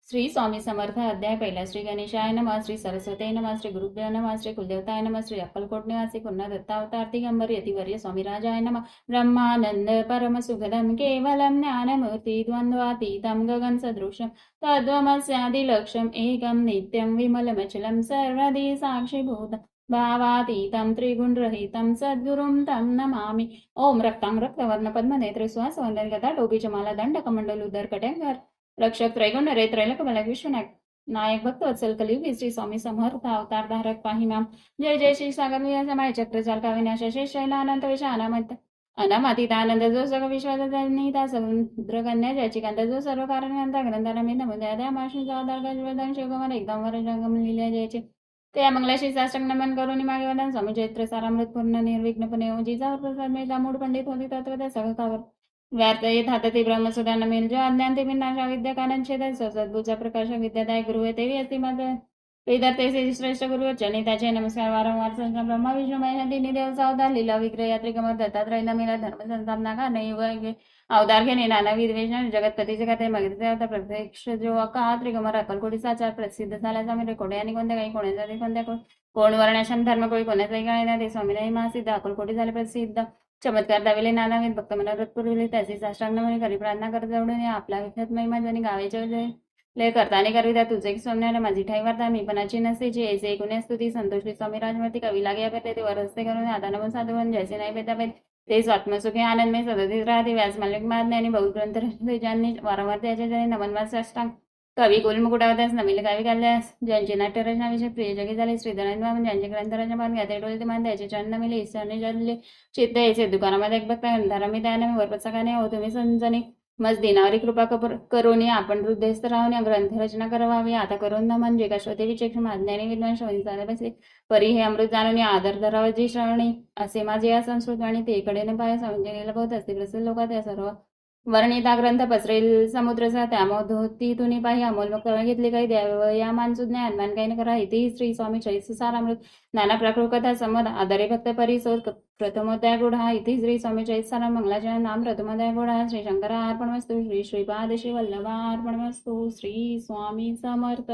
श्री स्वामी समर्थ अध्याय पहिला. श्री गणेशाय नमः. श्री सरस्वती नमः. श्री गुरुभ्यो नमः. श्री कुलदेवताय नमः. श्री अक्कलकोट निवासी पूर्ण दत्तावतार दिगंबर यतिवर्य स्वामीराजाय नमः. ब्रह्मानंद परम सुखदम केवलम ज्ञानमूर्ति द्वंद्वातीतम गगन सदृशम तद्वमस्यादिलक्ष्यम एकम नित्यम विमलमचलम सर्वदी साक्षीभूत भावातीतं त्रिगुणरहितं सद्गुरुं तं नमामि. ओम रक्तांग रक्तवर्ण पद्मनेत्र सुहास वंदन गदा टोपीच्या माला दंड कमंडल उदर कट्यांगर रक्षक त्रैगुण रे त्रैलक बलक विश्वनायक नायक भक्त वत्सल कलियुगी श्री स्वामी समर्थ अवतार धारक पाहिनाम. जय जय श्री सागर समाय चक्रचाल काविनाश शेष शैला अनंत विषय अनामत अनामातीत आनंद जो सगळ विश्वाचा समुद्र कन्या ज्याची कांत जो सर्व कारण ग्रंथाला मी नमुद्या त्या माशी जादार गजवर्धन शिवकुमार एकदम वर जंगम लिहिल्या जायचे त्या मंगलाशी साष्टांग नमन करून मागे वदन स्वामी चैत्र सारामृत पूर्ण निर्विघ्नपणे जिजावर प्रसाद मिळता मूड पंडित होती तत्व त्या सगळकावर व्यर्थ येत हातती ब्रह्मसुधा नमेल जो अज्ञान ते विनाशा विद्या कानच्छेद सद्भुजा प्रकाश विद्यादाय गुरु तेवी अति मत वेदार्थे श्रेष्ठ गुरु चरणी त्याचे नमस्कार वारंवार संस्कार ब्रह्मा विष्णू महेश तिन्ही देव सावधार लीला विग्रह यात्री कमर दत्तात्रय नमिला धर्म संस्थापना का नाही युग अवतार घेणे नानाविध वेषण जगतपतीचे कथे मगितचे अवतार प्रत्यक्ष जो अका त्रिगमर अक्कलकोटीचा चार प्रसिद्ध झाल्याचा मी कोडे आणि कोणत्या काही कोणाचा कोणत्या कोण वर्णाशन धर्मकोळी कोणाचाही काय नाही ते स्वामी नाही महासिद्ध अक्कलकोटी झाले प्रसिद्ध चमत्कार दाविले नानाविध भक्त मनोरथ पुरविले त्याचे साष्टांग म्हणे खरी प्रार्थना कर जवळून आपला विख्यात महिमा जणी गावाचे लय करताने करविता तुझे सोमण्याला माझी ठाई वार्ता मी पणाची नसेची ऐसे एकूण स्तुती संतोषी स्वामी राजमूर्ती कवी लागे पेते ते वरस्ते करून आता नमन साधवन जैसे नाही भेदाभेद ते स्वात्मसुखी आनंदमय सदतीत राहते व्यास मालिक माज्ञा आणि बहुग्रंथ ज्यांनी वारंवार त्याच्या जणी नमनवाद साष्टांग कवी कुलमुकुटावदास नमिल कावी काल्यास ज्यांचे नाट्यरचनाविषयी प्रिय जगी झाले श्रीधरण ज्यांचे ग्रंथरचना मान घ्या ते डोळे मान द्यायचे चरण नमिले ईश्वरने जडले चित्त यायचे दुकानामध्ये एक बघता अंधारामी त्याने वरपचकाने हो तुम्ही संजनी मज दिनावरी कृपा करून आपण हृदयस्थ राहून ग्रंथरचना करावी आता करून न म्हणजे कशोते विचक्षण माज्ञानी विद्वान श्रवणी बसले परी हे अमृत जाणून आदर धरावं जी श्रवणी असे माझे या संस्कृत आणि ते कडेने पाय समजणीला बहुत असते प्रसिद्ध लोकात या सर्व वर्णिता ग्रंथ पसरेल समुद्रचा त्यामोधोती तुनी पाही अमोल मग घेतले काही द्याव या मानसुद ज्ञानमान काही न करा इथे श्री स्वामी चरित्र सारामृत नाना प्रकृत कथा संमत आदरे भक्त परिसोद प्रथमोदय गुढा इथे श्री स्वामी चरित्र साराम मंगलाचरण नाम प्रथमोदय गुढा श्री शंकरा अर्पणमस्तु श्री श्रीपाद श्री वल्लभा अर्पणमस्तु श्री स्वामी समर्थ.